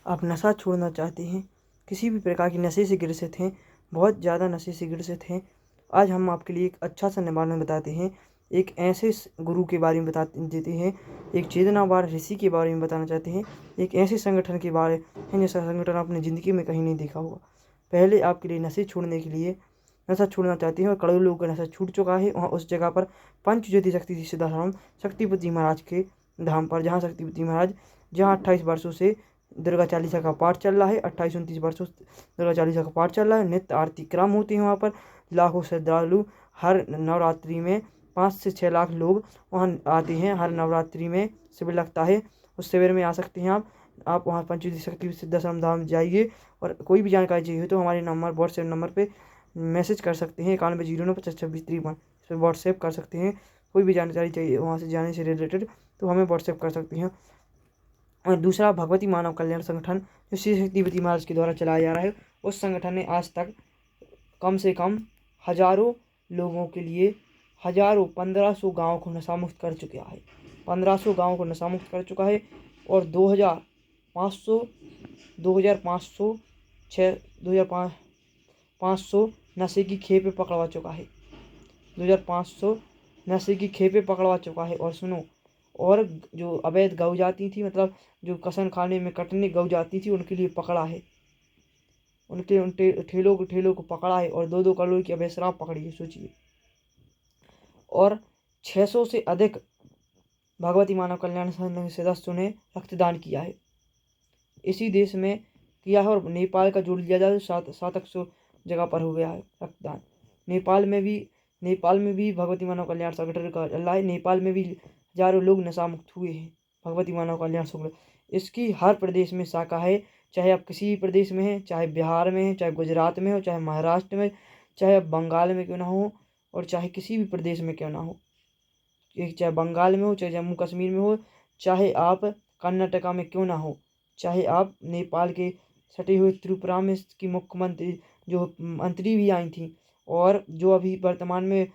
आप नशा छोड़ना चाहते हैं, किसी भी प्रकार की नशे से ग्रसित हैं, बहुत ज़्यादा नशे से ग्रसित हैं, आज हम आपके लिए एक अच्छा सा निवारण बताते हैं। एक ऐसे गुरु के बारे में बता देते हैं, एक चेतनावार ऋषि के बारे में बताना चाहते हैं, एक ऐसे संगठन के बारे में जैसा संगठन आपने ज़िंदगी में कहीं नहीं देखा होगा। पहले आपके लिए नशे छोड़ने के लिए नशा छोड़ना चाहते हैं और करोड़ों लोगों का नशा छूट चुका है। वहाँ उस जगह पर पंचज्योति शक्ति सिद्धाश्रम शक्तिपति महाराज के धाम पर, जहाँ शक्तिपति महाराज, जहाँ 28 वर्षों से दुर्गा चालीसा का पाठ चल रहा है, 28-29 वर्षों से दुर्गा चालीसा का पाठ चल रहा है। नित्य आरती क्रम होते हैं वहाँ पर। लाखों श्रद्धालु हर नवरात्रि में 5 से 6 लाख लोग वहाँ आते हैं। हर नवरात्रि में शिविर लगता है, उस शिविर में आ सकते हैं आप वहाँ पंचज्योति शक्ति सिद्धाश्रम धाम जाइए। और कोई भी जानकारी चाहिए हो तो हमारे नंबर व्हाट्सएप नंबर पे मैसेज कर सकते हैं 9109552653 इस पर व्हाट्सएप कर सकते हैं। कोई भी जानकारी चाहिए वहाँ से जाने से रिलेटेड तो हमें व्हाट्सएप कर सकते हैं। और दूसरा, भगवती मानव कल्याण संगठन जो श्री शक्तिपति महाराज के द्वारा चलाया जा रहा है, उस संगठन ने आज तक कम से कम हजारों लोगों के लिए 1500 गाँव को नशा मुक्त कर चुका है। 1500 गाँव को नशा मुक्त कर चुका है और 2500 नशे की खेपे पकड़वा चुका है। 2500 नशे की खेपे पकड़वा चुका है। और सुनो, और जो अवैध गौ जाती थी, मतलब जो कसन खाने में कटने गौ जाती थी, उनके लिए पकड़ा है। उनके उन ठेलों को पकड़ा है और 2-2 करोड़ की अवैध शराब पकड़ी है, सोचिए। और 600 से अधिक भगवती मानव कल्याण संघ सदस्यों ने रक्तदान किया है इसी देश में किया है। और नेपाल का जोड़ लिया जाए तो 700 जगह पर हो गया है रक्तदान। नेपाल में भी भगवती मानव कल्याण संगठन का चल रहा है। नेपाल में भी हजारों लोग नशा मुक्त हुए हैं भगवती मानव कल्याण संगठन। इसकी हर प्रदेश में शाखा है, चाहे आप किसी भी प्रदेश में हैं, चाहे बिहार में हैं, चाहे गुजरात में हो, चाहे महाराष्ट्र में, चाहे आप बंगाल में क्यों ना हो, और चाहे किसी भी प्रदेश में क्यों ना हो, चाहे बंगाल में हो, चाहे जम्मू कश्मीर में हो, चाहे आप कर्नाटका में क्यों ना हो, चाहे आप नेपाल के सटे हुए त्रिपुरा में की मुख्यमंत्री जो मंत्री भी आई थी, और जो अभी वर्तमान में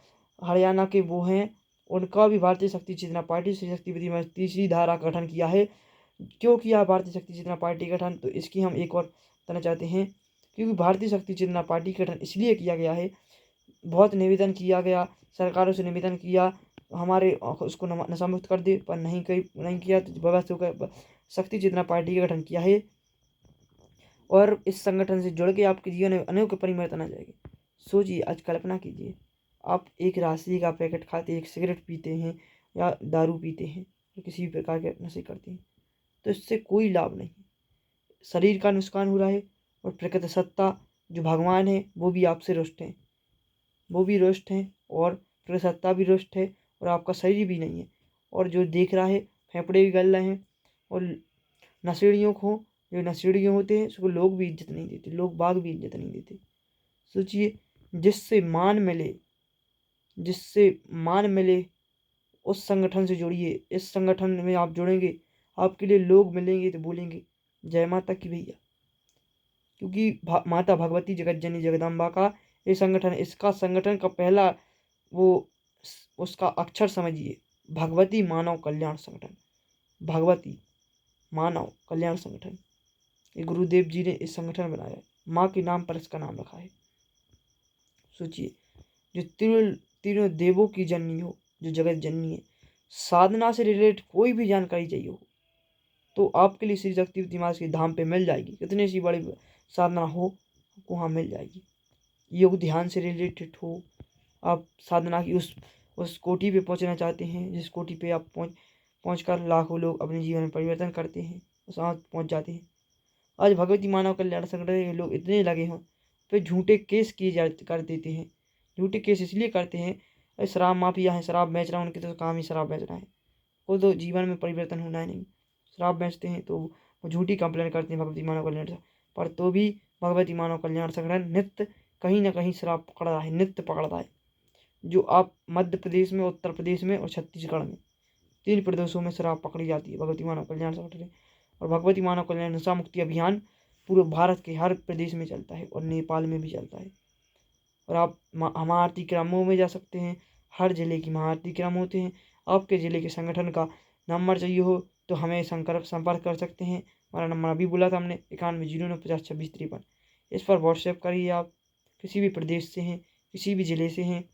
हरियाणा के वो हैं, उनका भी भारतीय शक्ति चेतना पार्टी श्री शक्तिपति में तीसरी धारा का गठन किया है। क्यों किया भारतीय शक्ति चेतना पार्टी का गठन, तो इसकी हम एक और बताना चाहते हैं। क्योंकि भारतीय शक्ति चेतना पार्टी का गठन इसलिए किया गया है, बहुत निवेदन किया गया, सरकारों से निवेदन किया हमारे उसको नशा मुक्त कर दे, पर नहीं किया, तो व्यवस्था होकर शक्ति चेतना पार्टी का गठन किया है। और इस संगठन से जुड़ के आपके जीवन में अनेक परिवर्तन आ जाएंगे। सोचिए, आज कल्पना कीजिए, आप एक राशि का पैकेट खाते, एक सिगरेट पीते हैं या दारू पीते हैं या किसी भी प्रकार के नशे करते हैं, तो इससे कोई लाभ नहीं, शरीर का नुकसान हो रहा है। और प्रकृति सत्ता जो भगवान है वो भी आपसे रुष्ट हैं, और प्रकृति सत्ता भी रुष्ट है, और आपका शरीर भी नहीं है। और जो देख रहा है, फेफड़े भी गल रहे हैं। और नशेड़ियों को, जो नशेड़ियों होते हैं, उसको लोग भी इज्जत नहीं देते, लोग बाग भी इज्जत नहीं देते। सोचिए, जिससे मान मिले उस संगठन से जुड़िए। इस संगठन में आप जुड़ेंगे, आपके लिए लोग मिलेंगे तो बोलेंगे जय माता की भैया। क्योंकि माता भगवती जगत जननी जगदम्बा का ये संगठन, इसका संगठन का पहला वो उसका अक्षर समझिए, भगवती मानव कल्याण संगठन। भगवती मानव कल्याण संगठन, ये गुरुदेव जी ने इस संगठन बनाया है, माँ के नाम पर इसका नाम रखा है। सोचिए, जो तीनों देवों की जननी हो, जो जगत जननी है, साधना से रिलेटेड कोई भी जानकारी चाहिए हो तो आपके लिए श्री शक्तिपति माता के धाम पे मिल जाएगी। कितनी सी बड़ी साधना हो, आपको वहाँ मिल जाएगी। योग ध्यान से रिलेटेड हो, आप साधना की उस कोटि पे पहुँचना चाहते हैं जिस कोटि पे आप पहुँच कर लाखों लोग अपने जीवन में परिवर्तन करते हैं, उस वहाँ पहुँच जाते हैं। आज भगवती मानव कल्याण संगठन के लोग इतने लगे हों फिर झूठे केस कर देते हैं। झूठे केस इसलिए करते हैं, अरे शराब माफिया है, शराब बेच रहा है, उनके तो काम ही शराब बेचना है, वो तो जीवन में परिवर्तन होना है नहीं, शराब बेचते हैं तो वो झूठी कंप्लेन करते हैं भगवती मानव कल्याण पर। तो भी भगवती मानव कल्याण संगठन नित्य कहीं ना कहीं शराब पकड़ रहा है, नित्य पकड़ रहा है। जो आप मध्य प्रदेश में, उत्तर प्रदेश में और छत्तीसगढ़ में, 3 प्रदेशों में शराब पकड़ी जाती है भगवती मानव कल्याण संगठन। और भगवती मानव कल्याण नशा मुक्ति अभियान पूरे भारत के हर प्रदेश में चलता है और नेपाल में भी चलता है। और आप महाआरती क्रमों में जा सकते हैं, हर जिले की महाआरती क्रम होते हैं। आपके ज़िले के संगठन का नंबर चाहिए हो तो हमें संपर्क कर सकते हैं हमारा नंबर अभी बोला था हमने 9109502653। इस पर व्हाट्सएप करिए। आप किसी भी प्रदेश से हैं, किसी भी ज़िले से हैं,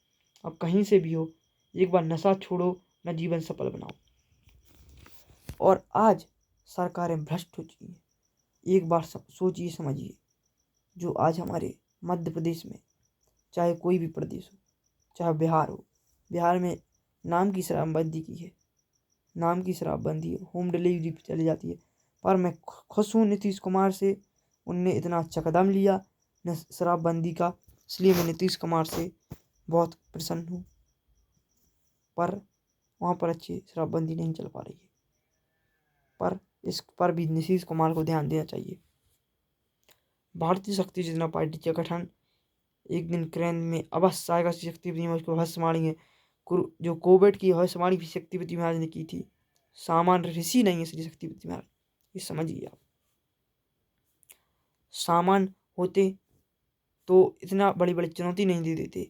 आप कहीं से भी हो, एक बार नशा छोड़ो, अपना जीवन सफल बनाओ। और आज सरकारें भ्रष्ट हो चुकी हैं। एक बार सोचिए समझिए, जो आज हमारे मध्य प्रदेश में, चाहे कोई भी प्रदेश हो, चाहे बिहार हो, बिहार में नाम की शराबबंदी की है, नाम की शराबबंदी है, होम डिलीवरी पे चली जाती है। पर मैं खुश हूँ नीतीश कुमार से, उनने इतना अच्छा कदम लिया शराबबंदी का, इसलिए मैं नीतीश कुमार से बहुत प्रसन्न हूँ। पर वहाँ पर अच्छी शराबबंदी नहीं चल पा रही है, पर इस पर भी नीतीश कुमार को ध्यान देना चाहिए। भारतीय शक्ति योजना पार्टी का गठन एक दिन केंद्र में अवश्य आएगा। शक्तिपति महाराज को भविष्यवाणी है, जो कोविड की भविष्यवाणी भी शक्तिपति महाराज ने की थी। सामान्य ऋषि नहीं है श्री शक्तिपति महाराज, ये समझिए आप। सामान्य होते तो इतना बड़ी बड़ी चुनौती नहीं दे देते।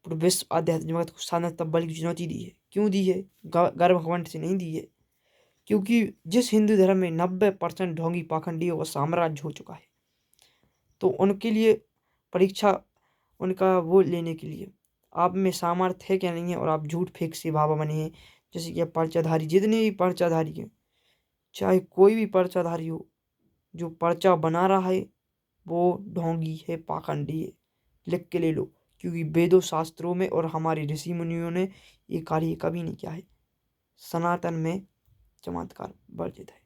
पूरे विश्व आध्यात्मिक जगत को साधना तब बड़ी चुनौती दी है। क्यों दी है? गर्व घमंड से नहीं दी है, क्योंकि जिस हिंदू धर्म में 90% ढोंगी पाखंडियों का साम्राज्य हो चुका है, तो उनके लिए परीक्षा, उनका वो लेने के लिए आप में सामर्थ्य है क्या नहीं है, और आप झूठ फेंक से बाबा बने हैं। जैसे कि आप पर्चाधारी, जितने भी पर्चाधारी हैं, चाहे कोई भी पर्चाधारी हो, जो पर्चा बना रहा है वो ढोंगी है, पाखंडी है, लिख के ले लो। क्योंकि वेदों शास्त्रों में और हमारे ऋषि मुनियों ने ये कार्य कभी नहीं किया है। सनातन में चमत्कार वर्जित है।